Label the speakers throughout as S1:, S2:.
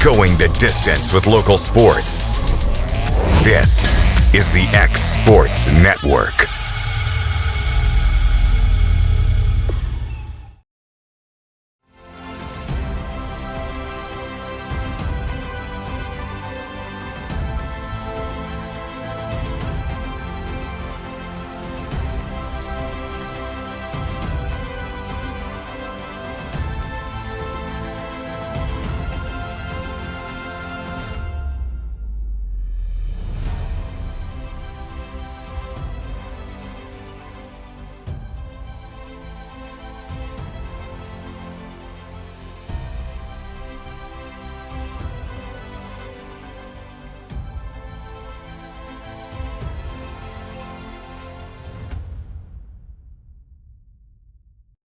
S1: Going the distance with local sports. This is the X Sports Network.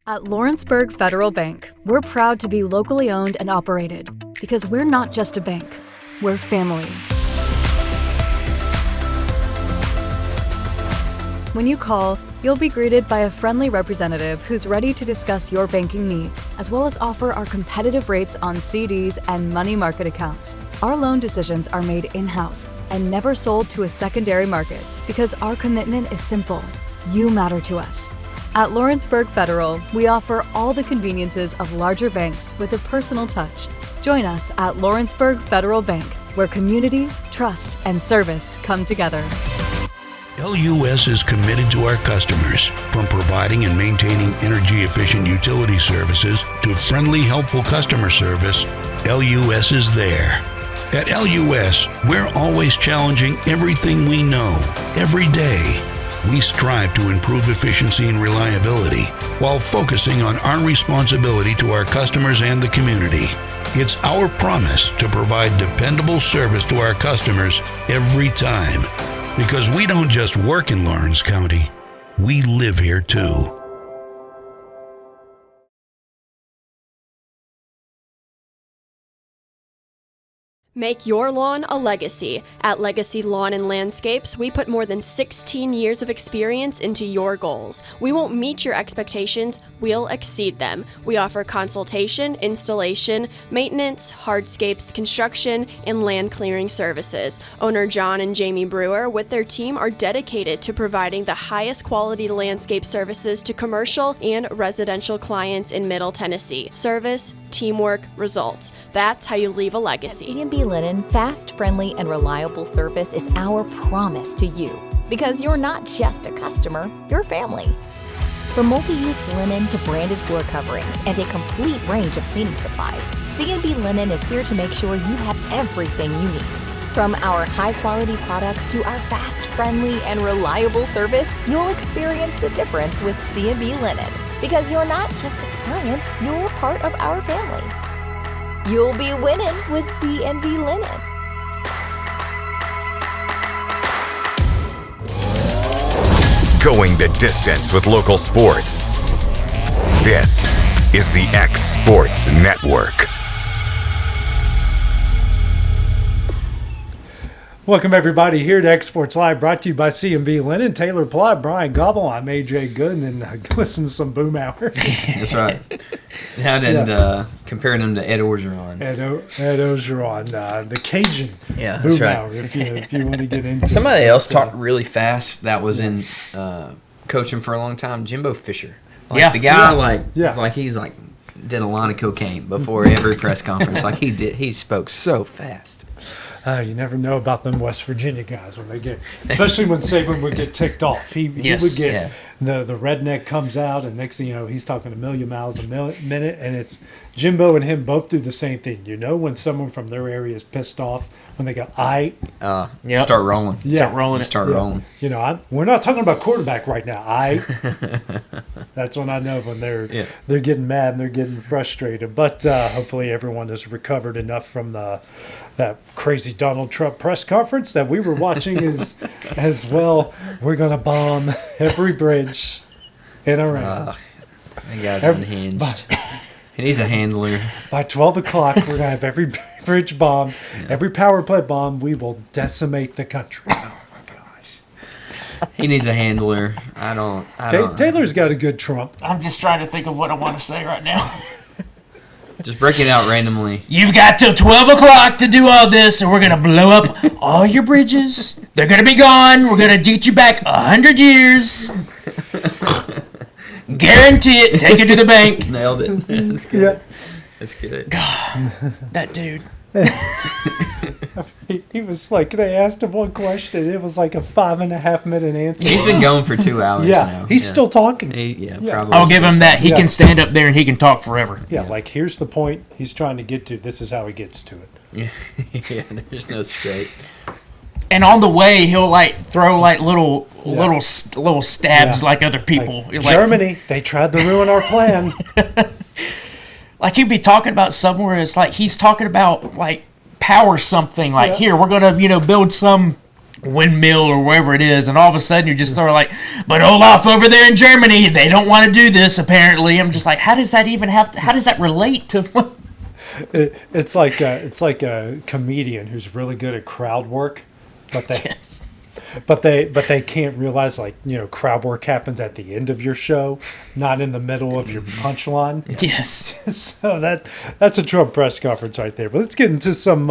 S2: At Lawrenceburg Federal Bank, we're proud to be locally owned and operated because we're not just a bank, we're family. When you call, you'll be greeted by a friendly representative who's ready to discuss your banking needs, as well as offer our competitive rates on CDs and money market accounts. Our loan decisions are made in-house and never sold to a secondary market because our commitment is simple. You matter to us. At Lawrenceburg Federal, we offer all the conveniences of larger banks with a personal touch. Join us at Lawrenceburg Federal Bank, where community, trust, and service come together.
S3: LUS is committed to our customers, from providing and maintaining energy-efficient utility services to friendly, helpful customer service. LUS is there. At LUS, we're always challenging everything we know, every day. We strive to improve efficiency and reliability while focusing on our responsibility to our customers and the community. It's our promise to provide dependable service to our customers every time. Because we don't just work in Lawrence County, we live here too.
S4: Make your lawn a legacy. At Legacy Lawn and Landscapes, we put more than 16 years of experience into your goals. We won't meet your expectations, we'll exceed them. We offer consultation, installation, maintenance, hardscapes, construction, and land clearing services. Owner John and Jamie Brewer with their team are dedicated to providing the highest quality landscape services to commercial and residential clients in Middle Tennessee. Service, teamwork, results. That's how you leave a legacy.
S5: At C&B Linen, fast, friendly, and reliable service is our promise to you. Because you're not just a customer, you're family. From multi-use linen to branded floor coverings and a complete range of cleaning supplies, C&B Linen is here to make sure you have everything you need. From our high-quality products to our fast, friendly, and reliable service, you'll experience the difference with C&B Linen. Because you're not just a client, you're part of our family. You'll be winning with C&B Linen.
S1: Going the distance with local sports. This is the X Sports Network.
S6: Welcome everybody here to X Sports Live, brought to you by C&B Linen. Taylor Plott, Brian Gobble, I'm AJ Good, and then listen to some Boom Hour.
S7: That's right. And comparing them to Ed Orgeron.
S6: Ed Orgeron, the Cajun
S7: Boom
S6: Hour, if you want to get into
S7: Somebody else talked really fast that was in coaching for a long time, Jimbo Fisher. The guy he's did a line of cocaine before every press conference. He spoke so fast.
S6: You never know about them West Virginia guys when they get, especially when Saban would get ticked off. He would get the redneck comes out, and next thing you know, he's talking a million miles a minute, and it's Jimbo and him both do the same thing. You know when someone from their area is pissed off when they go,
S7: start rolling.
S6: Yeah,
S7: start rolling.
S6: You know, we're not talking about quarterback right now. That's when I know when they're getting mad and they're getting frustrated. But hopefully everyone has recovered enough from that crazy Donald Trump press conference that we were watching as well. We're going to bomb every bridge in Iran.
S7: That guy's unhinged. And he's a handler.
S6: By 12 o'clock, we're going to have every bridge bombed, every power plant bombed. We will decimate the country. Oh, my gosh.
S7: He needs a handler. I don't
S6: Taylor's got a good Trump.
S8: I'm just trying to think of what I want to say right now.
S7: Just break it out randomly.
S8: You've got till 12 o'clock to do all this, and we're going to blow up all your bridges. They're going to be gone. We're going to get you back 100 years. Guarantee it. Take it to the bank.
S7: Nailed it. That's good.
S6: Yeah.
S7: That's good.
S8: God, that dude.
S6: He was like, they asked him one question. It was like a 5.5 minute answer.
S7: He's been going for 2 hours now.
S6: He's still talking.
S7: Probably.
S8: I'll give him that. He can stand up there and he can talk forever.
S6: Yeah, like here's the point he's trying to get to. This is how he gets to it.
S7: Yeah, there's no straight.
S8: And on the way, he'll like throw like little stabs like other people.
S6: Like, Germany, they tried to ruin our plan.
S8: Like he'd be talking about somewhere. It's like he's talking about like power something. Like here, we're gonna build some windmill or wherever it is, and all of a sudden you're just sort of like, but Olaf over there in Germany, they don't want to do this. Apparently, I'm just like, how does that even have to? How does that relate to what?
S6: It's like a comedian who's really good at crowd work, but they can't realize crowd work happens at the end of your show, not in the middle of your punchline.
S8: Yes.
S6: So that's a Trump press conference right there. But let's get into some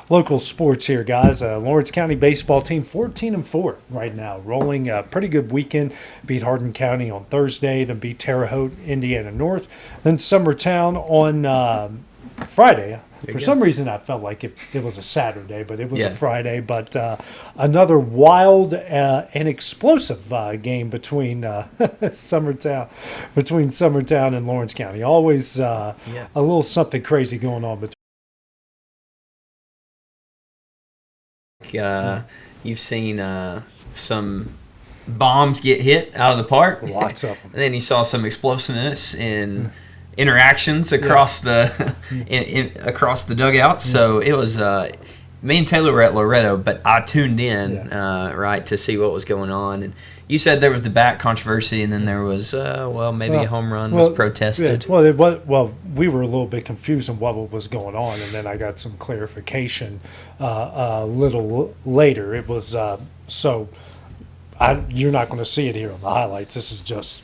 S6: local sports here, guys. Lawrence County baseball team 14-4 right now, rolling a pretty good weekend. Beat Hardin County on Thursday, then beat Terre Haute, Indiana North, then Summertown on Friday. For some reason, I felt like it was a Saturday, but it was a Friday. But another wild and explosive game between Summertown and Lawrence County. Always a little something crazy going on between.
S7: You've seen some bombs get hit out of the park.
S6: Lots of them.
S7: And then you saw some explosiveness in interactions across the across the dugout. So it was me and Taylor were at Loretto, but I tuned in to see what was going on. And you said there was the bat controversy, and then there was maybe a home run was protested.
S6: Yeah. Well, we were a little bit confused on what was going on, and then I got some clarification a little later. It was you're not going to see it here on the highlights. This is just.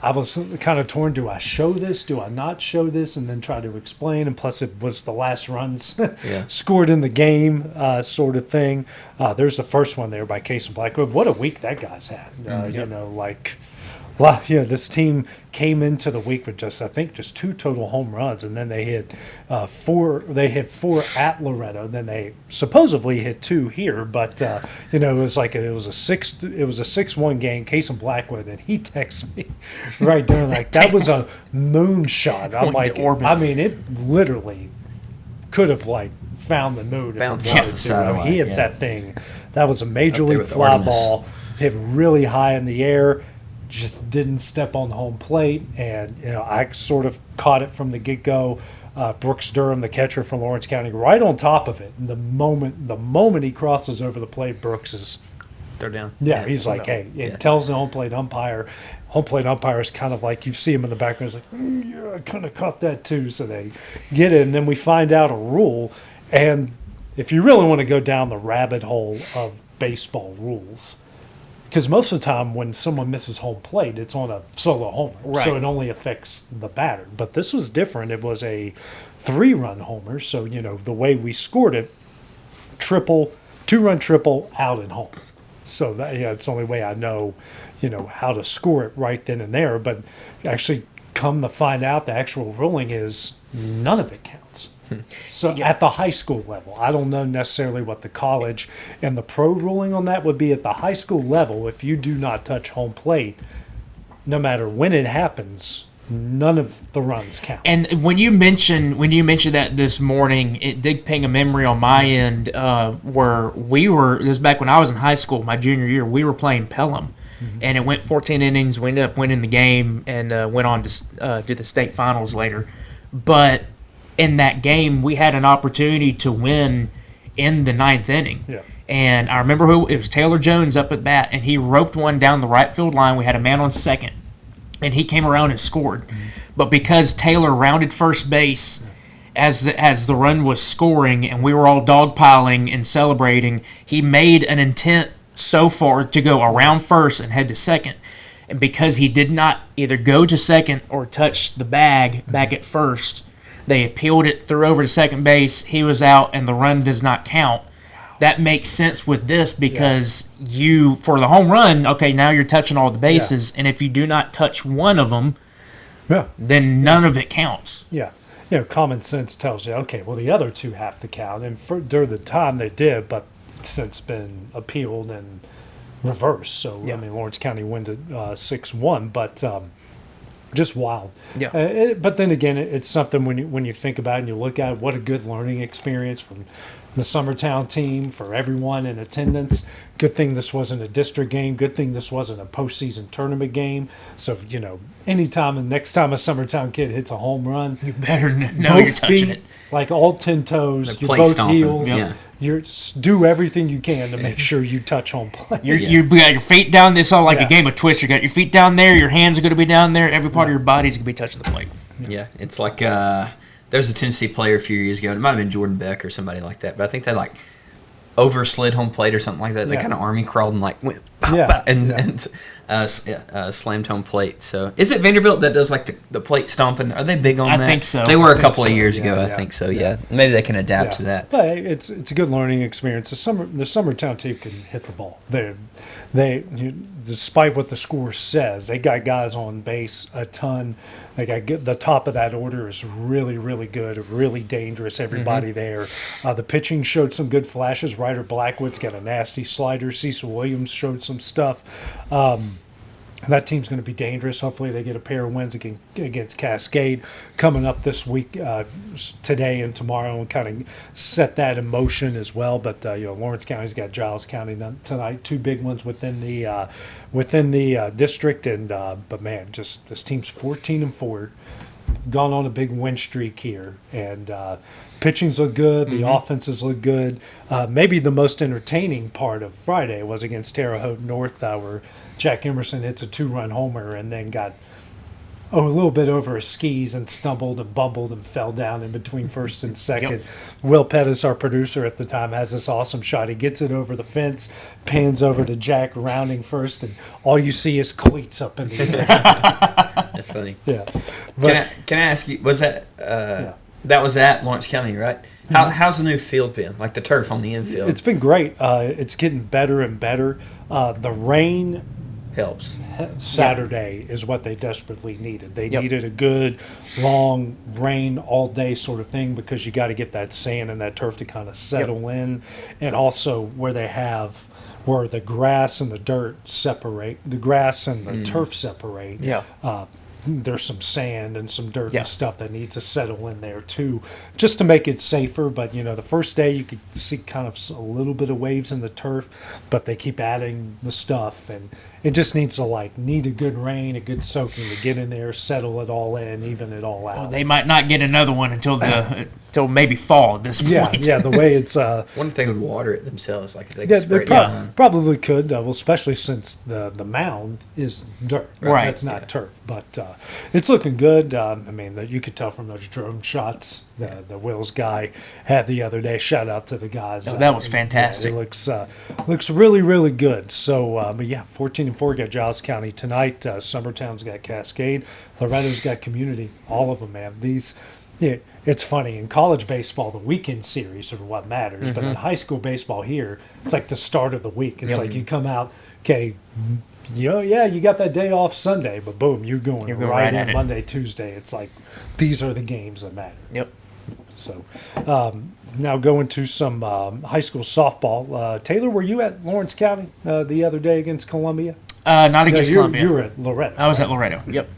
S6: I was kind of torn. Do I show this? Do I not show this? And then try to explain. And plus, it was the last runs scored in the game, sort of thing. There's the first one there by Case and Blackwood. What a week that guy's had. This team came into the week with just 2 total home runs, and then they hit 4. They hit 4 at Loretto. Then they supposedly hit 2 here, but it was a 6-1 game. Case and Blackwood, and he texted me right there like that was a moonshot. I'm like, I mean, it literally could have found the moon. He hit that thing. That was a major league fly ball. Hit really high in the air. Just didn't step on the home plate, and I sort of caught it from the get-go. Brooks Durham, the catcher from Lawrence County, right on top of it. And the moment he crosses over the plate, Brooks is
S7: throw down.
S6: Yeah, he's like, hey, it tells the home plate umpire. Home plate umpire is kind of like, you see him in the background, he's like, I kind of caught that too. So they get it, and then we find out a rule. And if you really want to go down the rabbit hole of baseball rules, because most of the time when someone misses home plate, it's on a solo homer. Right. So it only affects the batter. But this was different. It was a 3-run homer. So, the way we scored it, 2-run triple, out and home. So it's the only way I know, how to score it right then and there. But actually, come to find out, the actual ruling is none of it counts. So at the high school level, I don't know necessarily what the college and the pro ruling on that would be. At the high school level, if you do not touch home plate, no matter when it happens, none of the runs count.
S8: And when you mentioned that this morning, it did ping a memory on my end where this was back when I was in high school, my junior year, we were playing Pelham. Mm-hmm. And it went 14 innings. We ended up winning the game and went on to do the state finals later. But in that game, we had an opportunity to win in the 9th inning. Yeah. And I remember it was Taylor Jones up at bat, and he roped one down the right field line. We had a man on second, and he came around and scored. Mm-hmm. But because Taylor rounded first base as the run was scoring and we were all dogpiling and celebrating, he made an intent so far to go around first and head to second. And because he did not either go to second or touch the bag back at first, They appealed it, threw over to second base. He was out, and the run does not count. That makes sense with this because you, for the home run, okay, now you're touching all the bases, and if you do not touch one of them, then none of it counts.
S6: Yeah. Common sense tells you, okay, well, the other two have to count. And during the time they did, but it's since been appealed and reversed. So, I mean, Lawrence County wins it 6-1, but just wild.
S8: Yeah.
S6: But then again, it's something when you think about it and you look at it, what a good learning experience from the Summertown team, for everyone in attendance. Good thing this wasn't a district game. Good thing this wasn't a postseason tournament game. So, anytime and next time a Summertown kid hits a home run,
S8: you better know you're touching it.
S6: Like all 10 toes, you're both heels. You do everything you can to make sure you touch home plate.
S8: You got your feet down. It's all like a game of Twist. You got your feet down there. Your hands are going to be down there. Every part of your body's going to be touching the plate.
S7: Yeah, it's like there was a Tennessee player a few years ago. It might have been Jordan Beck or somebody like that. But I think they overslid home plate or something like that. They kind of army crawled and went slammed home plate. So is it Vanderbilt that does the plate stomping? Are they big on that?
S8: I think so.
S7: They were a couple of years ago. I think so. Yeah. Maybe they can adapt to that.
S6: But it's a good learning experience. The Summertown team can hit the ball. Despite what the score says, they got guys on base a ton. They got the top of that order is really, really good, really dangerous. Everybody there. The pitching showed some good flashes. Ryder Blackwood's got a nasty slider. Cecil Williams showed some stuff. That team's going to be dangerous. Hopefully they get a pair of wins against Cascade coming up this week, today and tomorrow, and kind of set that in motion as well. But Lawrence County's got Giles County tonight, two big ones within the district. And but man, just this team's 14-4, gone on a big win streak here, and pitchings look good. The offenses look good. Maybe the most entertaining part of Friday was against Terre Haute North, where Jack Emerson hits a 2-run homer and then got a little bit over his skis and stumbled and bumbled and fell down in between first and second. Will Pettis, our producer at the time, has this awesome shot. He gets it over the fence, pans over to Jack rounding first, and all you see is cleats up in the air.
S7: That's funny.
S6: Yeah.
S7: Can I ask you, was that that was at Lawrence County, right? How's the new field been? Like the turf on the infield?
S6: It's been great. It's getting better and better. The rain
S7: helps.
S6: Saturday is what they desperately needed. They needed a good, long rain all day sort of thing, because you got to get that sand and that turf to kind of settle in. And also where the grass and the dirt separate, the grass and the turf separate. There's some sand and some dirt and stuff that needs to settle in there too, just to make it safer. But the first day you could see kind of a little bit of waves in the turf, but they keep adding the stuff, and it just needs to need a good rain, a good soaking to get in there, settle it all in, even it all out.
S8: Well, they might not get another one until maybe fall at this point.
S6: The way it's
S7: wonder if they would water it themselves, if they could spray it down.
S6: Probably could, especially since the mound is dirt,
S8: right?
S6: That's not turf, but it's looking good. You could tell from those drone shots the Wills guy had the other day. Shout out to the guys.
S8: That was fantastic.
S6: It looks really, really good. So, 14-4 got Giles County tonight. Summertown's got Cascade. Loretto's got Community. All of them, man. It's funny, in college baseball, the weekend series are what matters, but in high school baseball here, it's like the start of the week. It's like you come out, okay, you got that day off Sunday, but boom, you're going right in Monday, Tuesday. It's like these are the games that matter.
S8: Yep.
S6: So now going to some high school softball. Taylor, were you at Lawrence County the other day against Columbia?
S8: Not against Columbia.
S6: You were at Loretto.
S8: I was at Loretto. Yep.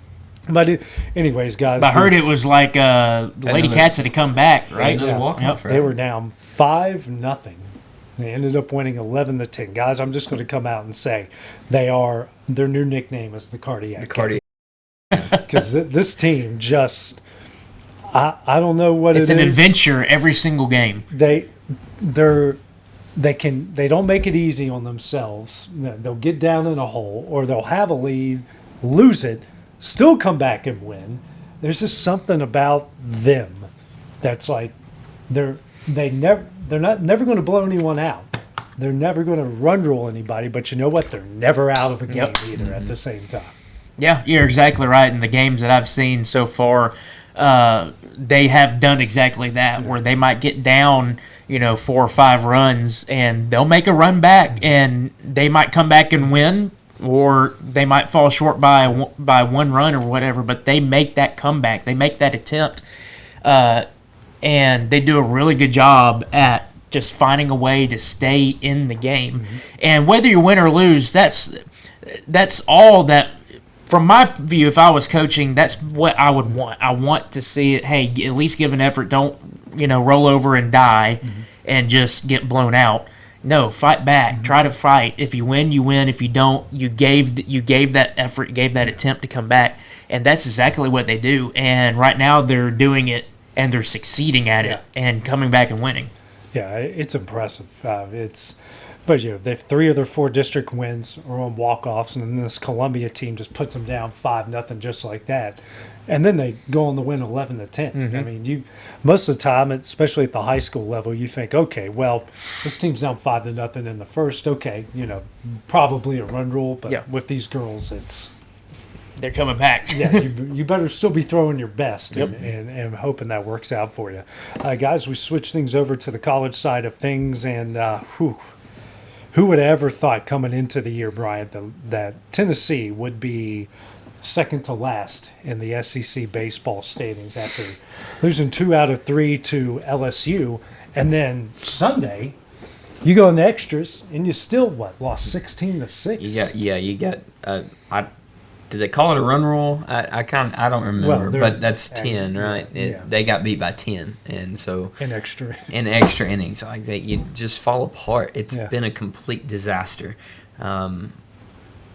S6: But anyways, guys.
S8: I heard it was like the Lady Cats had to come back, right?
S6: They were down 5-0. They ended up winning 11-10. Guys, I'm just going to come out and say their new nickname is the Cardiac. Because this team just, I don't know what it is.
S8: It's an adventure every single game.
S6: They don't make it easy on themselves. They'll get down in a hole, or they'll have a lead, lose it, still come back and win. There's just something about them that's like they're never going to blow anyone out. They're never going to run rule anybody, but you know what? They're never out of a game either at the same time.
S8: Yeah, you're exactly right. In the games that I've seen so far, they have done exactly that, where they might get down, 4 or 5 runs, and they'll make a run back, and they might come back and win, or they might fall short by 1 run or whatever, but they make that comeback. They make that attempt, and they do a really good job at just finding a way to stay in the game. And whether you win or lose, that's all that, from my view, if I was coaching, that's what I would want. I want to see it, hey, at least give an effort. Don't, roll over and die and just get blown out. No, fight back. Try to fight. If you win, you win. If you don't, you gave that effort, you gave that attempt to come back. And that's exactly what they do. And right now they're doing it, and they're succeeding at it and coming back and winning.
S6: Yeah, it's impressive. But they have 3 of their 4 district wins are on walk-offs, and then this Columbia team just puts them down 5-0 just like that, and then they go on to win 11-10. I mean, most of the time, especially at the high school level, you think, okay, well, this team's down 5-0 in the first. Okay, probably a run rule, but with these girls,
S8: they're coming back.
S6: You better still be throwing your best and hoping that works out for you. Guys, we switch things over to the college side of things, and who would have ever thought coming into the year, Brian, that Tennessee would be second to last in the SEC baseball standings after losing 2 out of 3 to LSU, and then Sunday you go in the extras and you still lost 16-6.
S7: You got did they call it a run rule? I don't remember, but that's 10, right? They got beat by 10, and so
S6: in extra
S7: innings, like you just fall apart. It's been a complete disaster.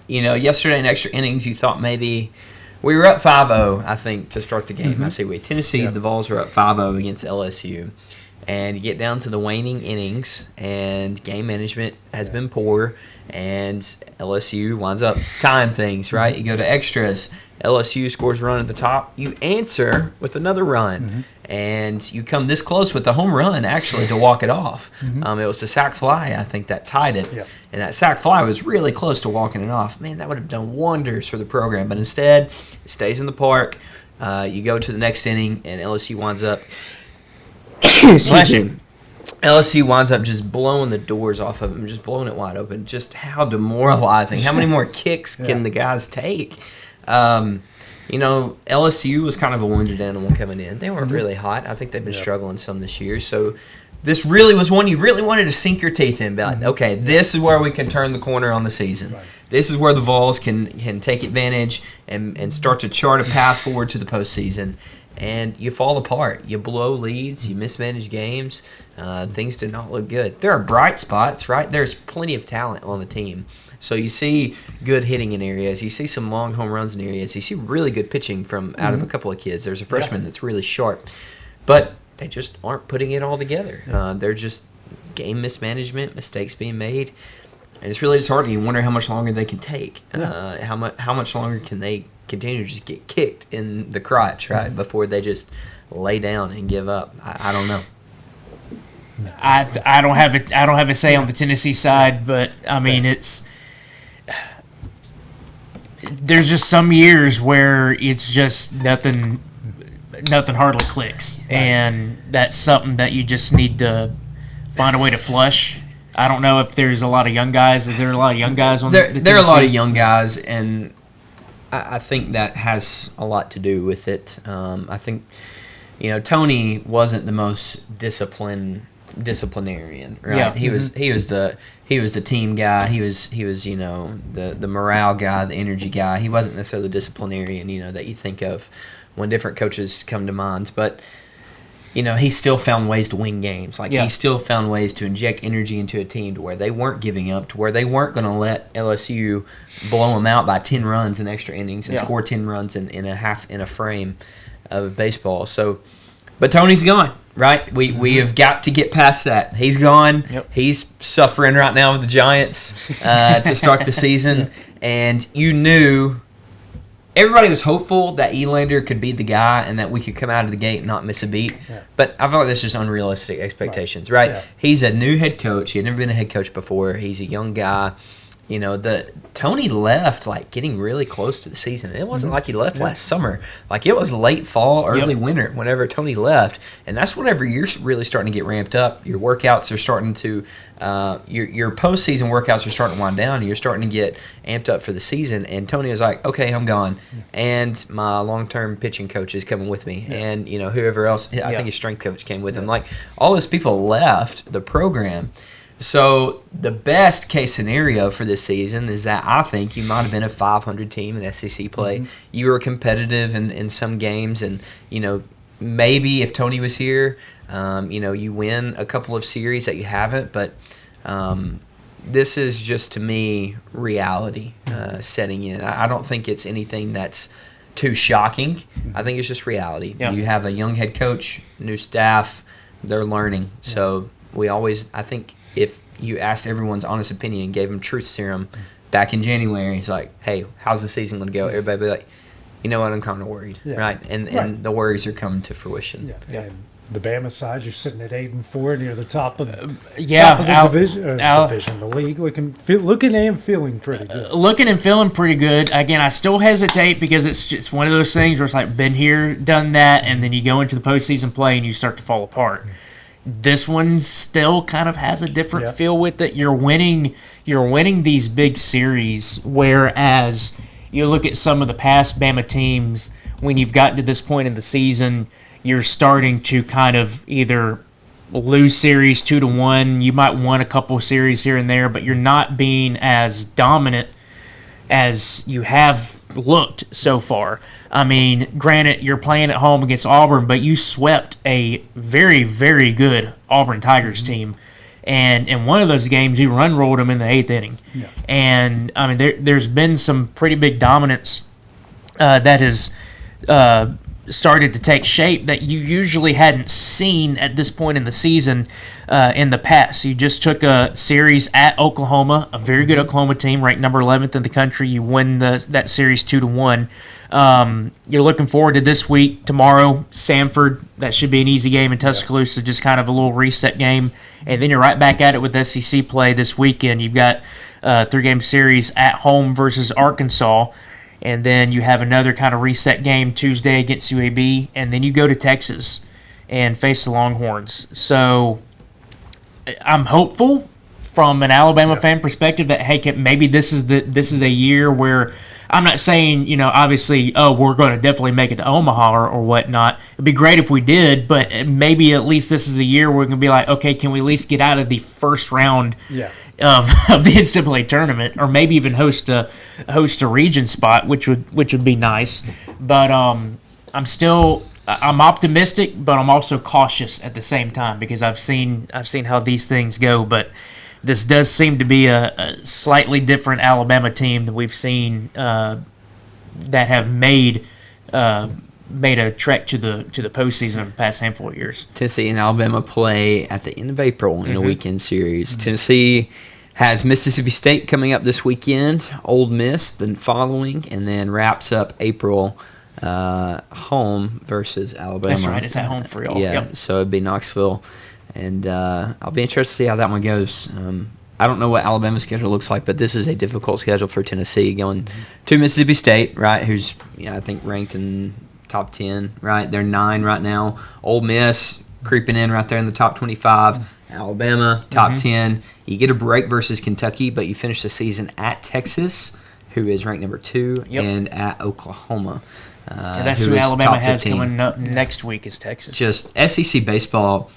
S7: Yesterday in extra innings, you thought maybe we were up 5-0, I think, to start the game. I say Tennessee, the Vols were up 5-0 against LSU. And you get down to the waning innings, and game management has been poor, and LSU winds up tying things, right? You go to extras, LSU scores a run at the top, you answer with another run, and you come this close with the home run, actually, to walk it off. It was the sac fly, I think, that tied it, and that sac fly was really close to walking it off. Man, that would have done wonders for the program, but instead, it stays in the park. You go to the next inning, and LSU winds up LSU winds up just blowing the doors off of him, just blowing it wide open. Just how demoralizing. How many more kicks can the guys take? LSU was kind of a wounded animal coming in. They weren't really hot. I think they've been struggling some this year. So this really was one you really wanted to sink your teeth in. Like, okay, this is where we can turn the corner on the season. Right. This is where the Vols can take advantage and start to chart a path forward to the postseason. And you fall apart. You blow leads. You mismanage games. Things do not look good. There are bright spots, right? There's plenty of talent on the team. So you see good hitting in areas. You see some long home runs in areas. You see really good pitching from out of a couple of kids. There's a freshman that's really sharp. But they just aren't putting it all together. They're just game mismanagement, mistakes being made. And it's really disheartening. You wonder how much longer they can take. How much longer can they continue to just get kicked in the crotch, right, before they just lay down and give up. I don't know.
S8: I don't have a say on the Tennessee side, but I mean there's just some years where it's just nothing hardly clicks, and that's something that you just need to find a way to flush. I don't know if there's a lot of young guys. Is there a lot of young guys on the Tennessee?
S7: There are a lot of young guys, and I think that has a lot to do with it. I think, Tony wasn't the most disciplinarian, right? Yeah. He was the team guy. He was the morale guy, the energy guy. He wasn't necessarily the disciplinarian, that you think of when different coaches come to mind. But he still found ways to win games. He still found ways to inject energy into a team to where they weren't giving up, to where they weren't going to let LSU blow them out by 10 runs in extra innings and score 10 runs in a frame of baseball. So, but Tony's gone, right? We have got to get past that. He's gone. Yep. He's suffering right now with the Giants to start the season, and you knew. Everybody was hopeful that Elander could be the guy and that we could come out of the gate and not miss a beat. Yeah. But I feel like that's just unrealistic expectations, right? Yeah. He's a new head coach. He had never been a head coach before. He's a young guy. Tony left like getting really close to the season. It wasn't like he left last summer. Like it was late fall, early winter whenever Tony left, and that's whenever you're really starting to get ramped up. Your workouts are starting to your postseason workouts are starting to wind down, and you're starting to get amped up for the season. And Tony was like, "Okay, I'm gone," and my long-term pitching coach is coming with me, and whoever else. I think his strength coach came with him. Like all those people left the program. So the best case scenario for this season is that I think you might have been a 500 team in SEC play. You were competitive in some games, and maybe if Tony was here, you win a couple of series that you haven't. But this is just, to me, reality setting in. I don't think it's anything that's too shocking. I think it's just reality. Yeah. You have a young head coach, new staff, they're learning. So I think if you asked everyone's honest opinion and gave them truth serum back in January, he's like, "Hey, how's the season going to go?" Everybody be like, "You know what? I'm kind of worried," right? And the worries are coming to fruition.
S6: Yeah. And the Bama side, you're sitting at 8-4 near the top of the division, the league, looking and feeling pretty good.
S8: Looking and feeling pretty good. Again, I still hesitate because it's just one of those things where it's like been here, done that, and then you go into the postseason play and you start to fall apart. This one still kind of has a different feel with it. You're winning these big series, whereas you look at some of the past Bama teams, when you've gotten to this point in the season, you're starting to kind of either lose series 2-1. You might win a couple of series here and there, but you're not being as dominant as you have looked so far. I mean, granted, you're playing at home against Auburn, but you swept a very, very good Auburn Tigers team. And in one of those games, you run-rolled them in the 8th inning. Yeah. And, I mean, there's been some pretty big dominance that has started to take shape that you usually hadn't seen at this point in the season in the past. You just took a series at Oklahoma, a very good Oklahoma team, ranked number 11th in the country. You win that series 2-1. You're looking forward to this week, tomorrow, Samford. That should be an easy game in Tuscaloosa, just kind of a little reset game. And then you're right back at it with SEC play this weekend. You've got a 3-game series at home versus Arkansas. And then you have another kind of reset game Tuesday against UAB. And then you go to Texas and face the Longhorns. So I'm hopeful from an Alabama fan perspective that, hey, maybe this is a year where I'm not saying, obviously, we're going to definitely make it to Omaha or whatnot. It'd be great if we did, but maybe at least this is a year where we can be like, okay, can we at least get out of the first round of the NCAA tournament, or maybe even host a region spot, which would be nice. But I'm optimistic, but I'm also cautious at the same time because I've seen how these things go. But this does seem to be a slightly different Alabama team than we've seen that have made a trek to the postseason over the past handful of years.
S7: Tennessee and Alabama play at the end of April in a weekend series. Tennessee has Mississippi State coming up this weekend, Ole Miss the following, and then wraps up April home versus Alabama.
S8: That's right. It's at home for y'all.
S7: Yeah, so it'd be Knoxville. And I'll be interested to see how that one goes. I don't know what Alabama's schedule looks like, but this is a difficult schedule for Tennessee, going to Mississippi State, right, who's I think ranked in top 10, right? They're 9 right now. Ole Miss creeping in right there in the top 25. Alabama, top 10. You get a break versus Kentucky, but you finish the season at Texas, who is ranked number 2, and at Oklahoma.
S8: And that's who Alabama has coming up next week is Texas.
S7: Just SEC baseball,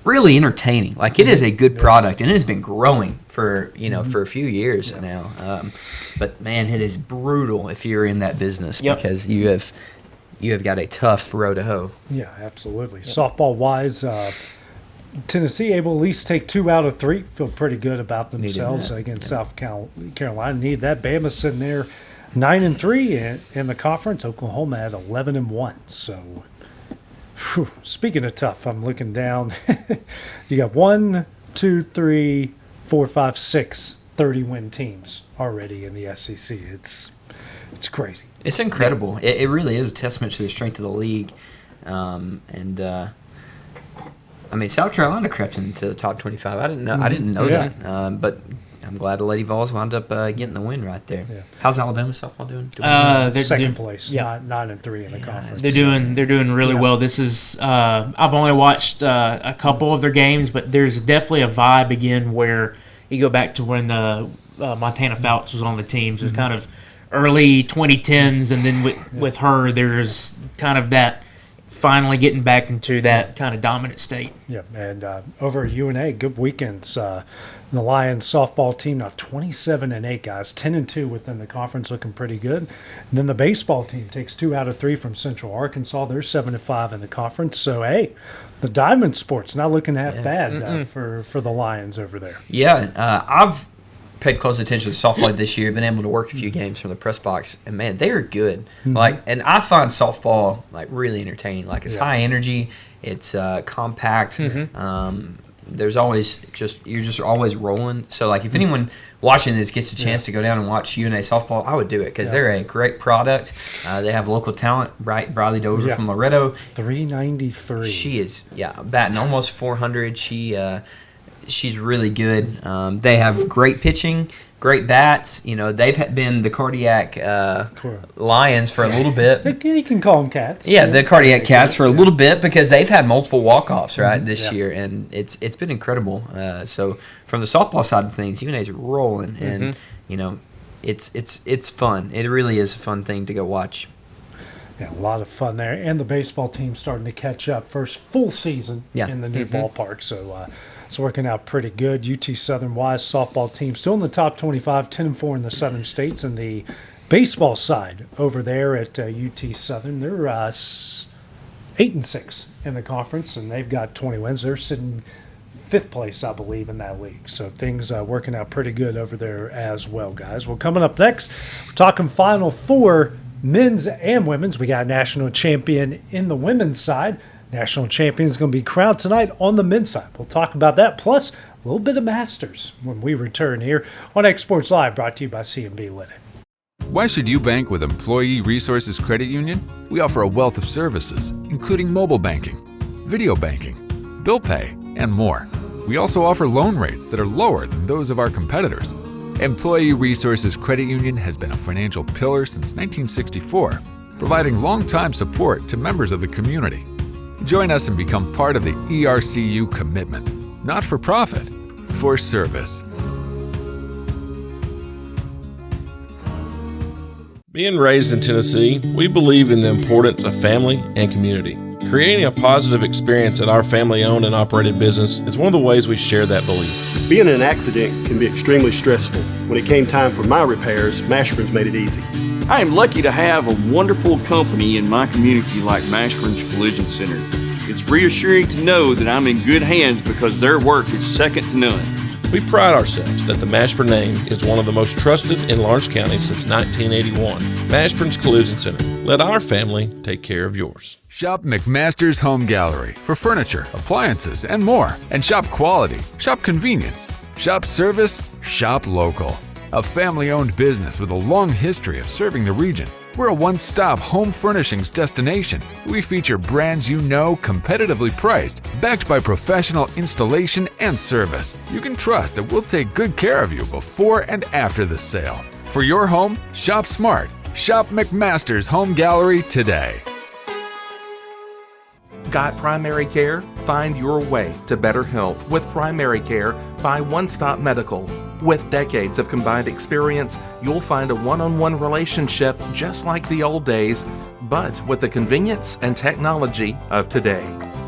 S7: really entertaining. Like, it is a good product, and it has been growing for for a few years now. But man, it is brutal if you're in that business because you have got a tough row to hoe.
S6: Yeah, absolutely. Softball wise, Tennessee able to at least take 2 out of 3. Feel pretty good about themselves against South Carolina. Need that. Bama sitting there 9-3 in the conference. Oklahoma at 11-1. So. Whew. Speaking of tough, I'm looking down. You got 1, 2, 3, 4, 5, 6 30-win teams already in the SEC. It's crazy.
S7: It's incredible. It really is a testament to the strength of the league. South Carolina crept into the top 25. I didn't know that. But I'm glad the Lady Vols wound up getting the win right there. Yeah. How's Alabama softball doing?
S6: They're second place. Yeah, 9-3 in the conference.
S8: They're doing really well. This is I've only watched a couple of their games, but there's definitely a vibe again where you go back to when Montana Phelps was on the teams. It was kind of early 2010s, and then with her, there's kind of that finally getting back into that kind of dominant state.
S6: Yeah, and over at UNA, good weekends. The Lions softball team now 27-8, guys, 10-2 within the conference, looking pretty good. And then the baseball team takes 2 out of 3 from Central Arkansas. They're 7-5 in the conference. So hey, the diamond sport's not looking half bad for the Lions over there.
S7: Yeah, I've paid close attention to softball this year. Been able to work a few games from the press box, and man, they are good. Mm-hmm. And I find softball really entertaining. It's high energy, it's compact. Mm-hmm. There's always you're just always rolling. So if anyone watching this gets a chance to go down and watch UNA softball, I would do it because they're a great product. They have local talent, right? Briley Dover from Loretto,
S6: 393.
S7: She is batting almost 400. She's really good. They have great pitching, great bats. They've been the cardiac Lions for a little bit.
S6: You can call them cats.
S7: Yeah, the cardiac cats for a little bit because they've had multiple walk-offs this year, and it's been incredible. So from the softball side of things, UNA's rolling, and it's fun. It really is a fun thing to go watch.
S6: Yeah, a lot of fun there, and the baseball team starting to catch up. First full season in the new ballpark, so. It's working out pretty good. UT Southern Wise softball team still in the top 25, 10-4 in the Southern States. And the baseball side over there at UT Southern, they're 8-6 in the conference, and they've got 20 wins. They're sitting 5th place, I believe, in that league. So things working out pretty good over there as well, guys. Well, coming up next, we're talking Final Four, men's and women's. We got a national champion in the women's side. National champion is going to be crowned tonight on the men's side. We'll talk about that, plus a little bit of Masters when we return here on X Sports Live, brought to you by C&B Linen.
S9: Why should you bank with Employee Resources Credit Union? We offer a wealth of services, including mobile banking, video banking, bill pay, and more. We also offer loan rates that are lower than those of our competitors. Employee Resources Credit Union has been a financial pillar since 1964, providing long-time support to members of the community. Join us and become part of the ERCU commitment. Not for profit, for service.
S10: Being raised in Tennessee, we believe in the importance of family and community. Creating a positive experience at our family-owned and operated business is one of the ways we share that belief.
S11: Being in an accident can be extremely stressful. When it came time for my repairs, Mashburn's made it easy.
S12: I am lucky to have a wonderful company in my community like Mashburn's Collision Center. It's reassuring to know that I'm in good hands because their work is second to none.
S10: We pride ourselves that the Mashburn name is one of the most trusted in Lawrence County since 1981. Mashburn's Collision Center. Let our family take care of yours.
S9: Shop McMaster's Home Gallery for furniture, appliances, and more. And shop quality, shop convenience, shop service, shop local. A family-owned business with a long history of serving the region. We're a one-stop home furnishings destination. We feature brands you know, competitively priced, backed by professional installation and service. You can trust that we'll take good care of you before and after the sale. For your home, shop smart. Shop McMaster's Home Gallery today.
S13: Got primary care? Find your way to better health with Primary Care by One Stop Medical. With decades of combined experience, you'll find a one-on-one relationship just like the old days, but with the convenience and technology of today.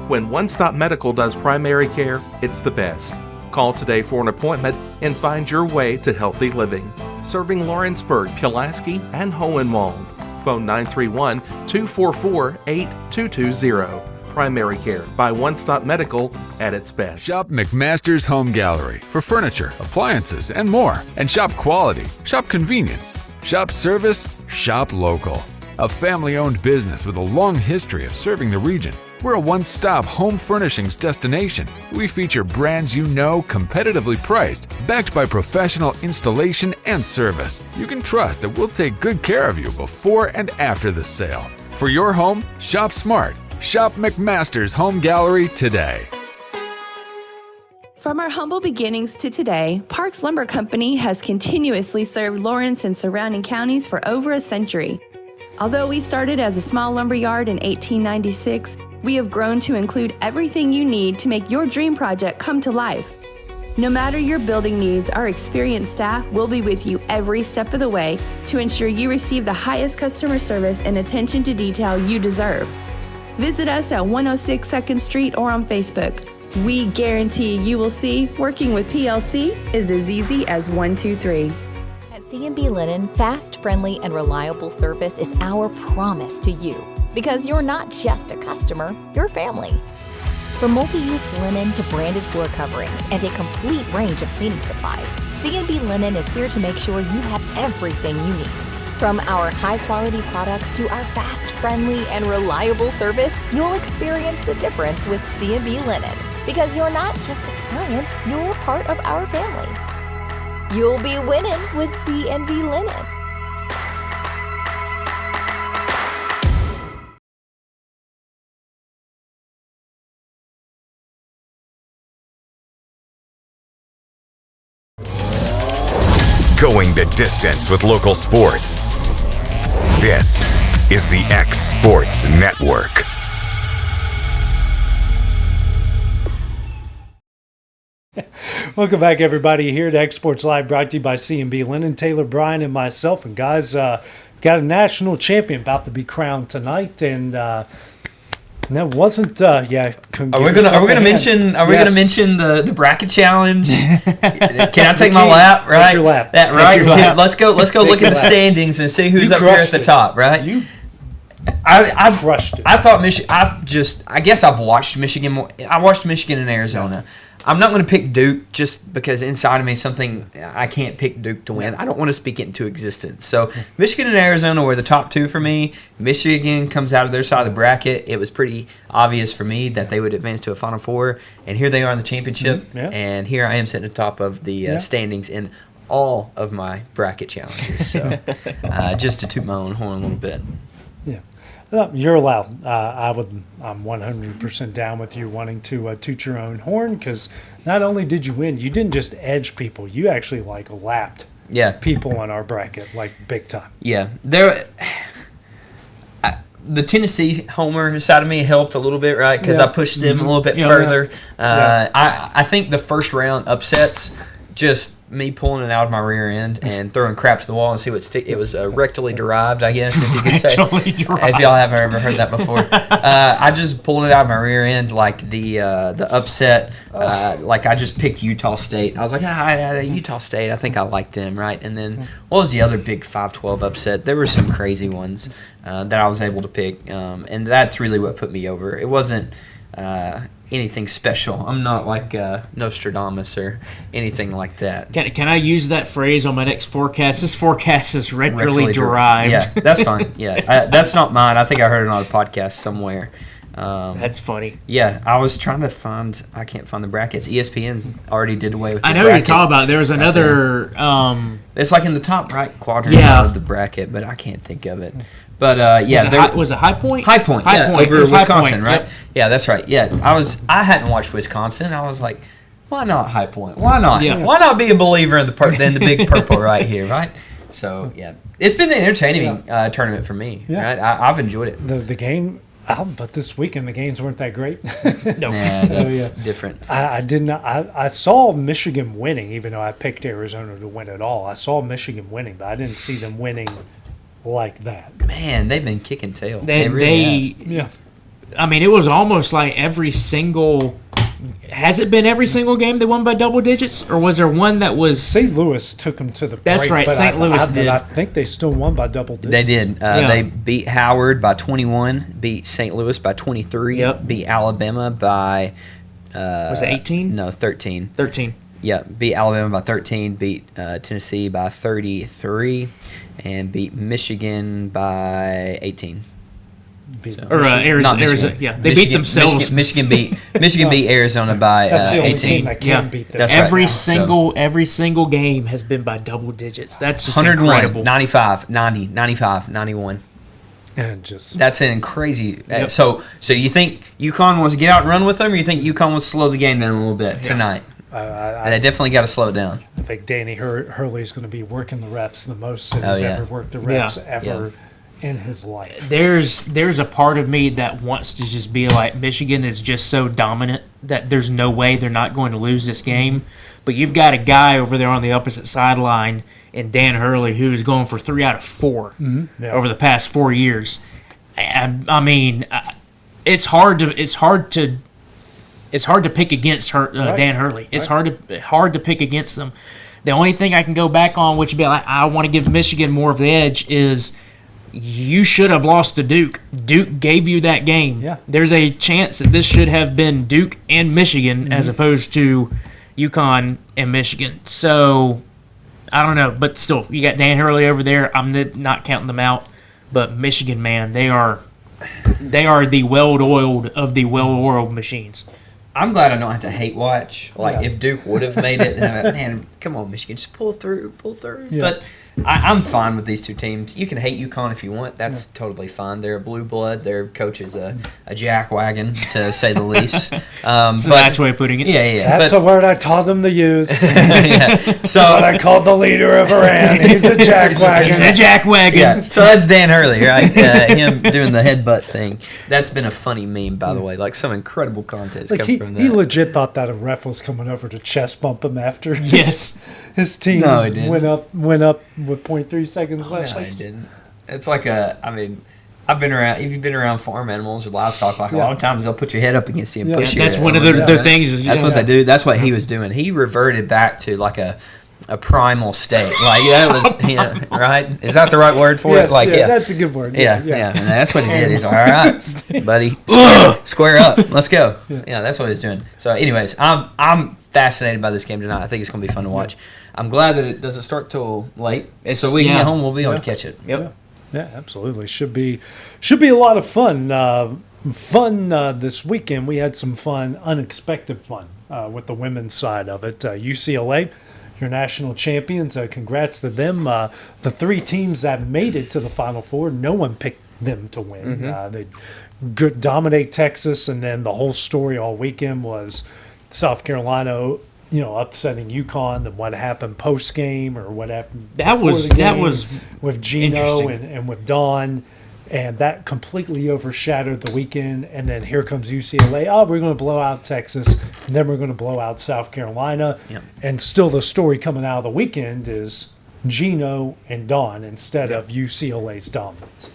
S13: When One Stop Medical does primary care, it's the best. Call today for an appointment and find your way to healthy living. Serving Lawrenceburg, Pulaski, and Hohenwald. Phone 931-244-8220. Primary Care by One Stop Medical at its best.
S9: Shop McMaster's Home Gallery for furniture, appliances, and more. And shop quality, shop convenience, shop service, shop local. A family-owned business with a long history of serving the region. We're a one-stop home furnishings destination. We feature brands you know, competitively priced, backed by professional installation and service. You can trust that we'll take good care of you before and after the sale. For your home, shop smart. Shop McMaster's Home Gallery today.
S14: From our humble beginnings to today, Parks Lumber Company has continuously served Lawrence and surrounding counties for over a century. Although we started as a small lumber yard in 1896, we have grown to include everything you need to make your dream project come to life. No matter your building needs, our experienced staff will be with you every step of the way to ensure you receive the highest customer service and attention to detail you deserve. Visit us at 106 2nd Street or on Facebook. We guarantee you will see working with PLC is as easy as 1, 2, 3.
S5: At C&B Linen, fast, friendly, and reliable service is our promise to you. Because you're not just a customer, you're family. From multi-use linen to branded floor coverings and a complete range of cleaning supplies, C&B Linen is here to make sure you have everything you need. From our high-quality products to our fast, friendly, and reliable service, you'll experience the difference with C&B Linen. Because you're not just a client, you're part of our family. You'll be winning with C&B Linen.
S1: Going the distance with local sports. This is the X Sports Network.
S6: Welcome back, everybody, here to X Sports Live, brought to you by C&B Linen, Taylor, Bryan, and myself. And guys, got a national champion about to be crowned tonight, and that wasn't. Are we gonna mention
S7: the bracket challenge? Can I take my lap? Right,
S6: take your lap.
S7: That
S6: take
S7: right.
S6: Your lap.
S7: Let's go look at the standings and see who's up here at the top. Right. I
S6: crushed it.
S7: I thought Michigan. I guess I've watched Michigan more. I watched Michigan and Arizona. I'm not going to pick Duke just because inside of me something I can't pick Duke to win. I don't want to speak it into existence. So Michigan and Arizona were the top two for me. Michigan comes out of their side of the bracket. It was pretty obvious for me that they would advance to a Final Four, and here they are in the championship.
S6: Mm-hmm. Yeah.
S7: And here I am sitting at the top of the standings in all of my bracket challenges. So just to toot my own horn a little bit.
S6: Yeah. You're allowed. I'm 100% down with you wanting to toot your own horn, because not only did you win, you didn't just edge people. You actually lapped people on our bracket big time.
S7: Yeah, the Tennessee homer side of me helped a little bit, right? Because I pushed them a little bit further. I think the first round upsets just me pulling it out of my rear end and throwing crap to the wall and see what stick. It was rectally derived, I guess, if you could say. If y'all haven't ever heard that before, I just pulled it out of my rear end the upset. I just picked Utah State. I was like, Utah State. I think I like them, right? And then what was the other big 5-12 upset? There were some crazy ones that I was able to pick, and that's really what put me over. It wasn't anything special. I'm not like Nostradamus or anything like that.
S8: Can I use that phrase on my next forecast? This forecast is retroly derived.
S7: Yeah, that's fine. Yeah, that's not mine. I think I heard it on a podcast somewhere.
S8: That's funny.
S7: Yeah, I was trying to find. I can't find the brackets. ESPN's already did away with the
S8: I know
S7: bracket.
S8: what you're talking about. There was another.
S7: It's in the top right quadrant of the bracket, but I can't think of it. But
S8: was it High Point?
S7: High Point, over Wisconsin, right? Yep. Yeah, that's right. Yeah, I hadn't watched Wisconsin. I was like, why not High Point? Why not? Yeah. Why not be a believer in the big purple right here, right? So yeah, it's been an entertaining tournament for me. Yeah. Right? I've enjoyed it.
S6: The game. But this weekend the games weren't that great.
S7: No, that's different.
S6: I did not. I saw Michigan winning, even though I picked Arizona to win it all. I saw Michigan winning, but I didn't see them winning like that.
S7: Man, they've been kicking tail.
S8: They really have. I mean, it was almost like every single. Has it been every single game they won by double digits, or was there one that was?
S6: St. Louis took them to the.
S8: That's
S6: break,
S8: right. St. Louis did.
S6: I think they still won by double digits.
S7: They did. They beat Howard by 21, beat St. Louis by 23, beat Alabama by.
S8: Was it 18?
S7: No, 13.
S8: 13.
S7: Yeah, beat Alabama by 13, beat Tennessee by 33, and beat Michigan by 18.
S8: Arizona. Yeah, they beat themselves.
S7: Michigan beat Arizona by 18.
S6: Beat them.
S7: That's
S8: every single game has been by double digits. That's just
S7: 101,
S8: incredible.
S7: 95, 90, 95, 91.
S6: And just
S7: that's crazy. So you think UConn wants to get out and run with them, or you think UConn wants to slow the game down a little bit tonight? They definitely got to slow it down.
S6: I think Danny Hurley's going to be working the refs the most that he's ever worked the refs ever in his life.
S8: There's a part of me that wants to just be like, Michigan is just so dominant that there's no way they're not going to lose this game. But you've got a guy over there on the opposite sideline in Dan Hurley who is going for 3 out of 4 over the past 4 years. I mean, it's hard to pick against Dan Hurley. It's hard to pick against them. The only thing I can go back on, which would be like, I want to give Michigan more of the edge, is you should have lost to Duke. Duke gave you that game.
S6: Yeah.
S8: There's a chance that this should have been Duke and Michigan as opposed to UConn and Michigan. So, I don't know. But still, you got Dan Hurley over there. I'm not counting them out. But Michigan, man, they are the well-oiled of the well-oiled machines.
S7: I'm glad I don't have to hate watch. Like, if Duke would have made it, then I'm like, man, come on, Michigan, just pull through. Yeah. But I'm fine with these two teams. You can hate UConn if you want. That's totally fine. They're a blue blood. Their coach is a jackwagon, to say the least.
S8: It's a nice way of putting it.
S7: Yeah.
S6: That's a word I taught them to use.
S7: So
S6: that's what I called the leader of Iran. He's a jackwagon.
S8: He's a jackwagon.
S7: Yeah. So that's Dan Hurley, right? Him doing the headbutt thing. That's been a funny meme, by the way. Like, some incredible content has come from that.
S6: He legit thought that a ref was coming over to chest bump him after his team went up with 0.3 seconds left.
S7: No, he didn't. It's like I've been around. If you've been around farm animals or livestock, like a lot of times they'll put your head up against you and push you.
S8: That's one of their things.
S7: That's what they do. That's what he was doing. He reverted back to like a primal state. Like that was right. Is that the right word for it? Like
S6: that's a good word.
S7: Yeah. And that's what he did. He's like, all right, buddy, square up. Let's go. Yeah, that's what he's doing. So, anyways, I'm fascinated by this game tonight. I think it's going to be fun to watch. I'm glad that it doesn't start till late, so we can get home. We'll be able to catch it.
S8: Yep.
S6: Yeah, absolutely. Should be a lot of fun. This weekend. We had some fun, unexpected fun with the women's side of it. UCLA, your national champions. Congrats to them. The 3 teams that made it to the Final Four, no one picked them to win. They dominate Texas, and then the whole story all weekend was South Carolina, upsetting UConn, and what happened post game or what happened. That was with Gino and with Dawn, and that completely overshadowed the weekend. And then here comes UCLA. Oh, we're going to blow out Texas, and then we're going to blow out South Carolina.
S7: Yep.
S6: And still, the story coming out of the weekend is Gino and Dawn instead of UCLA's dominance.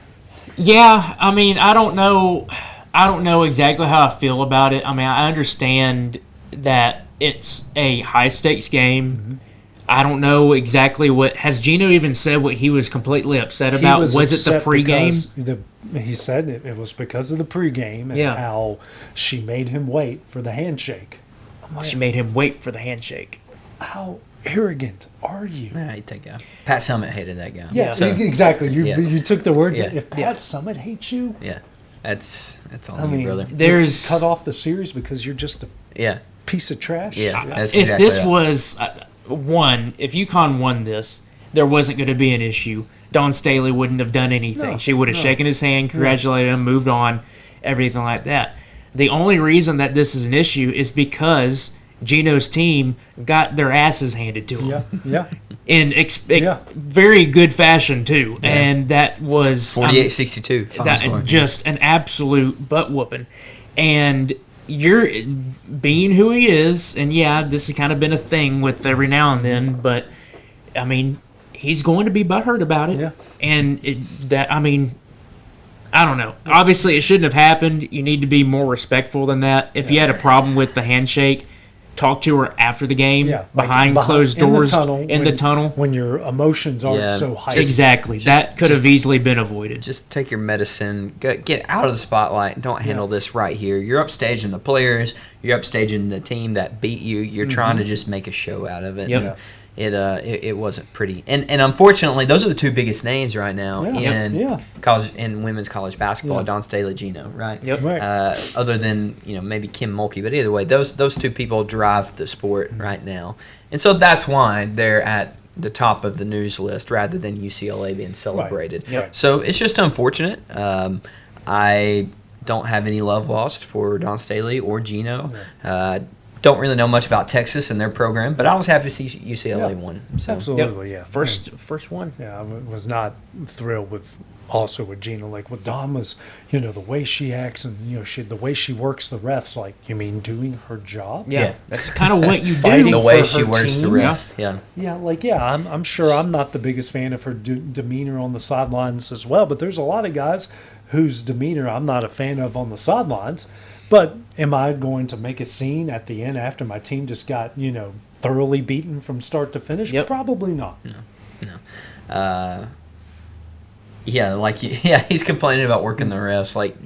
S8: Yeah, I mean, I don't know exactly how I feel about it. I mean, I understand that it's a high-stakes game. I don't know exactly what... Has Gino even said what he was completely upset about? Was it the pregame?
S6: He said it was because of the pregame and how she made him wait for the handshake.
S8: She made him wait for the handshake.
S6: How arrogant are you?
S7: Nah, you take that. Pat Summitt hated that guy.
S6: Yeah, exactly. You took the words. If Pat Summitt hates you...
S7: Yeah, that's on you, brother.
S6: There's cut off the series because you're just a piece of trash.
S7: Yeah, that's
S8: if
S7: exactly
S8: this was if UConn won this, there wasn't going to be an issue. Dawn Staley wouldn't have done anything. She would have shaken his hand, congratulated him, moved on, everything like that. The only reason that this is an issue is because Gino's team got their asses handed to them. In very good fashion, too. Yeah. And that was
S7: 48-62.
S8: Just an absolute butt whooping. And you're being who he is, and this has kind of been a thing with every now and then, but I mean, he's going to be butthurt about it. Yeah. And I don't know. Obviously, it shouldn't have happened. You need to be more respectful than that. If you had a problem with the handshake, talk to her after the game, behind closed doors, in the tunnel.
S6: When your emotions aren't so high.
S8: Exactly. That could have easily been avoided.
S7: Just take your medicine. Get out of the spotlight. Don't handle this right here. You're upstaging the players. You're upstaging the team that beat you. You're trying to just make a show out of it.
S8: Yep.
S7: It wasn't pretty, and unfortunately, those are the 2 biggest names right now in college in women's college basketball. Dawn Staley, Gino, right?
S8: Yep.
S7: Other than maybe Kim Mulkey, but either way, those 2 people drive the sport right now, and so that's why they're at the top of the news list rather than UCLA being celebrated.
S6: Right. Yep.
S7: So it's just unfortunate. I don't have any love lost for Dawn Staley or Gino. don't really know much about Texas and their program, but I was happy to see UCLA won. So.
S6: Absolutely, yeah.
S8: First one.
S6: Yeah, I was not thrilled with Gina. Like what Dawn was, the way she acts and the way she works the refs. Like, you mean doing her job?
S8: Yeah. That's kind of what you do.
S7: The way she works the ref. Yeah.
S6: I'm sure I'm not the biggest fan of her demeanor on the sidelines as well. But there's a lot of guys whose demeanor I'm not a fan of on the sidelines. But am I going to make a scene at the end after my team just got, thoroughly beaten from start to finish?
S8: Yep.
S6: Probably not.
S7: No. He's complaining about working the refs. Like,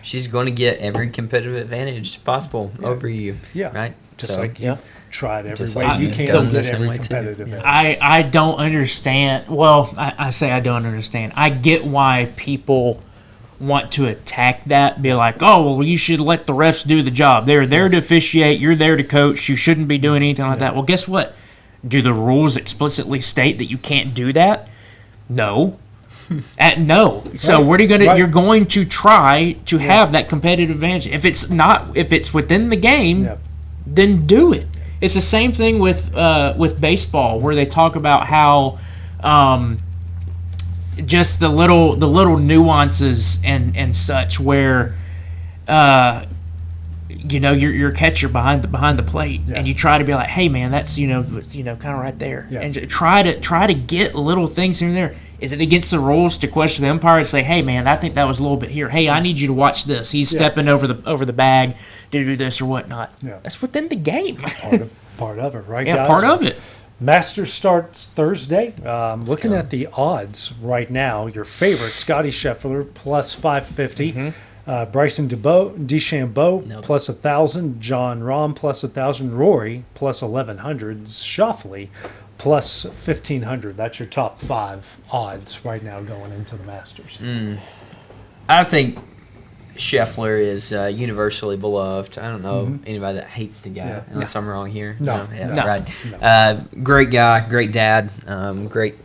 S7: she's going to get every competitive advantage possible over you.
S6: Yeah.
S7: Right?
S6: Just like you've tried every way you can to get every competitive advantage.
S8: I don't understand. Well, I say I don't understand. I get why people want to attack that, be like, oh, well, you should let the refs do the job. They're there to officiate. You're there to coach. You shouldn't be doing anything like that. Well, guess what? Do the rules explicitly state that you can't do that? No. No. So what are you gonna? You're going to try to have that competitive advantage. If it's within the game, then do it. It's the same thing with baseball, where they talk about how just the little nuances and such, where your catcher behind the plate, and you try to be like, hey man, that's kind of right there, and try to get little things here and there. Is it against the rules to question the umpire and say, hey man, I think that was a little bit here. Hey, I need you to watch this. He's stepping over the bag to do this or whatnot. Yeah. That's within the game.
S6: Part of it, right?
S8: Yeah,
S6: guys?
S8: Part of it.
S6: Masters starts Thursday. Looking at the odds right now, your favorite, Scotty Scheffler, plus 550. Mm-hmm. Bryson DeChambeau, plus 1,000. John Rahm, plus 1,000. Rory, plus 1,100. Schauffele, plus 1,500. That's your top 5 odds right now going into the Masters.
S7: I think Scheffler is universally beloved. I don't know anybody that hates the guy, unless I'm wrong here.
S6: No.
S7: Right. Great guy, great dad, great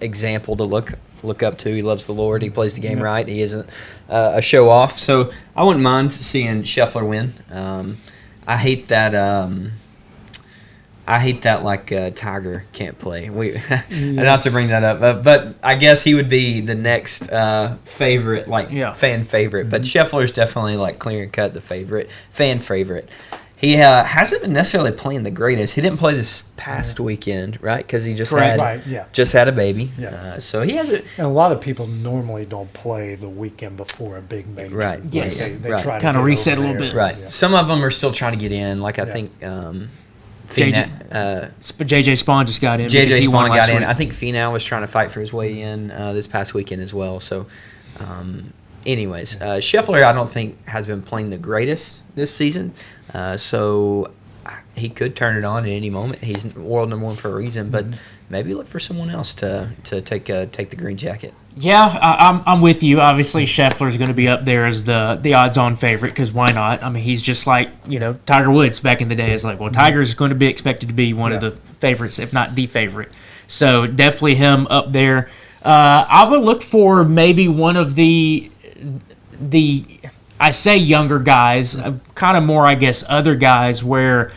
S7: example to look up to. He loves the Lord. He plays the game right. He isn't a show off. So I wouldn't mind seeing Scheffler win. I hate that like Tiger can't play. Not to bring that up, but I guess he would be the next favorite, fan favorite. But Scheffler's definitely like clear cut the fan favorite. He hasn't been necessarily playing the greatest. He didn't play this past weekend, right? Because he just had a baby. Yeah. So he hasn't.
S6: And a lot of people normally don't play the weekend before a big major.
S7: Right.
S8: Yes.
S6: They try to
S8: kind of reset a little bit.
S7: Right. Yeah. Some of them are still trying to get in. Like I think.
S8: JJ Spawn just got in.
S7: JJ Spawn got in. I think Finau was trying to fight for his way in this past weekend as well. So, Scheffler I don't think has been playing the greatest this season. So he could turn it on at any moment. He's world number 1 for a reason, but maybe look for someone else to take the green jacket.
S8: Yeah, I'm with you. Obviously, Scheffler's going to be up there as the odds-on favorite, because why not? I mean, he's just like, Tiger Woods back in the day. It's like, well, Tiger's going to be expected to be one of the favorites, if not the favorite. So definitely him up there. I would look for maybe one of the I say younger guys, kind of more, I guess, other guys, where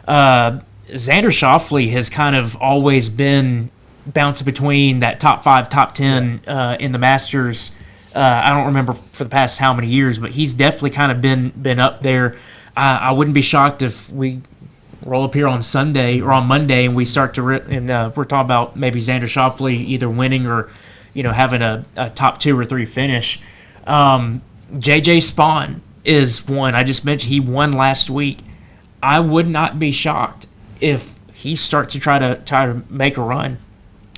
S8: Xander Schauffele has kind of always been bouncing between that top 5, top 10 in the Masters. I don't remember for the past how many years, but he's definitely kind of been up there. I wouldn't be shocked if we roll up here on Sunday or on Monday and we start to we're talking about maybe Xander Schauffele either winning or having a top 2 or 3 finish. JJ Spawn is one. I just mentioned he won last week. I would not be shocked if he starts to try to make a run.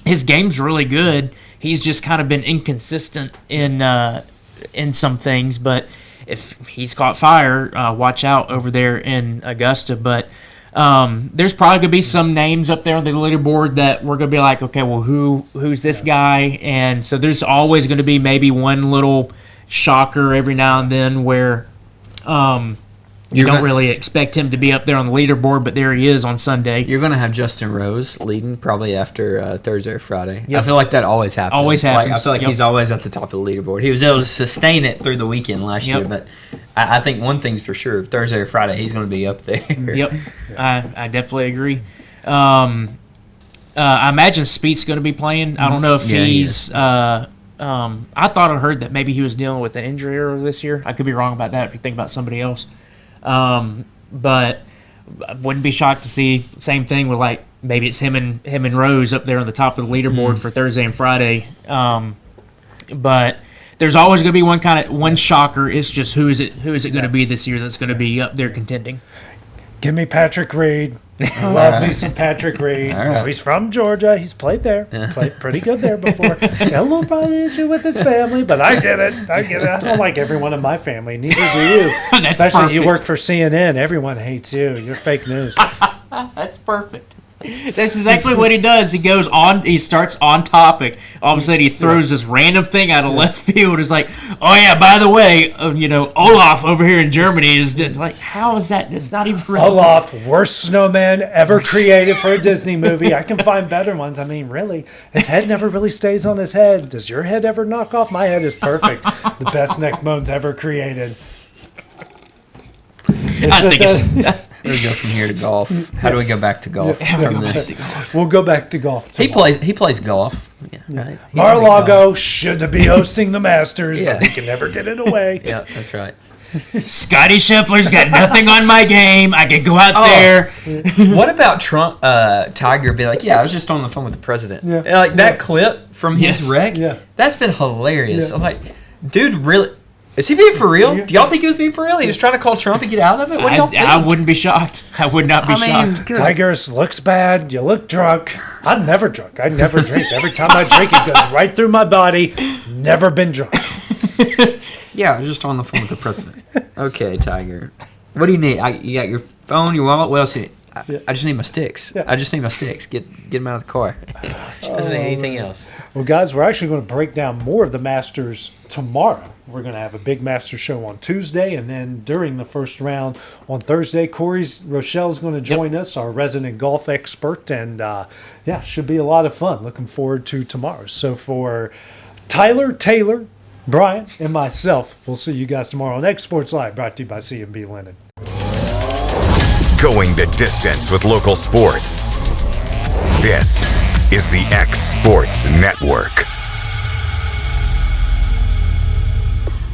S8: His game's really good. He's just kind of been inconsistent in some things, but if he's caught fire, watch out over there in Augusta. But there's probably going to be some names up there on the leaderboard that we're going to be like, okay, well, who's this guy? And so there's always going to be maybe one little shocker every now and then where You don't really expect him to be up there on the leaderboard, but there he is on Sunday.
S7: You're going to have Justin Rose leading probably after Thursday or Friday.
S8: Yep.
S7: I feel like that always happens.
S8: Always happens.
S7: I feel like he's always at the top of the leaderboard. He was able to sustain it through the weekend last year, but I think one thing's for sure, Thursday or Friday, he's going to be up there.
S8: Yep, I definitely agree. I imagine Speed's going to be playing. I don't know if he's I thought I heard that maybe he was dealing with an injury earlier this year. I could be wrong about that if you think about somebody else. But I wouldn't be shocked to see the same thing with, like, maybe it's him and Rose up there on the top of the leaderboard for Thursday and Friday. But there's always going to be one shocker. It's just who is it going to be this year that's going to be up there contending?
S6: Give me Patrick Reed. I love me some Patrick Reed. Right. He's from Georgia. He's played there. Played pretty good there before. Got a little probably issue with his family, but I get it. I don't like everyone in my family. Neither do you. Especially perfect. You work for CNN. Everyone hates you. You're fake news.
S8: That's perfect. That's exactly what he does. He goes on. He starts on topic. All of a sudden, he throws this random thing out of left field. It's like, oh yeah, by the way, Olaf over here in Germany is like, how is that? It's not even relevant.
S6: Olaf, worst snowman ever created for a Disney movie. I can find better ones. I mean, really, his head never really stays on his head. Does your head ever knock off? My head is perfect. The best neck bones ever created.
S7: I think we go from here to golf. How do we go back to golf from this?
S6: We'll go back to golf
S7: tomorrow. He plays golf. Yeah, right.
S6: Mar-a-Lago should be hosting the Masters, but he can never get it away.
S7: Yeah, that's right.
S8: Scotty Scheffler's got nothing on my game. I could go out there.
S7: What about Trump, Tiger be like, I was just on the phone with the president. Yeah. Like that clip from his wreck, that's been hilarious. I'm like, dude, really? Is he being for real? Do y'all think he was being for real? He was trying to call Trump and get out of it? What do y'all think?
S8: I wouldn't be shocked. I would not be shocked.
S6: Tigers looks bad. You look drunk. I'm never drunk. I never drink. Every time I drink, it goes right through my body. Never been drunk.
S7: I was just on the phone with the president. Okay, Tiger. What do you need? You got your phone, your wallet? What else do you need? I just need my sticks. I just need my sticks. Get them out of the car. Doesn't need anything else.
S6: Well, guys, we're actually going to break down more of the Masters tomorrow. We're going to have a big Masters show on Tuesday, and then during the first round on Thursday, Rochelle's going to join us, our resident golf expert, and should be a lot of fun. Looking forward to tomorrow. So for Tyler, Taylor, Brian, and myself, we'll see you guys tomorrow on X Sports Live, brought to you by C&B Linen.
S1: Going the distance with local sports. This is the X Sports Network.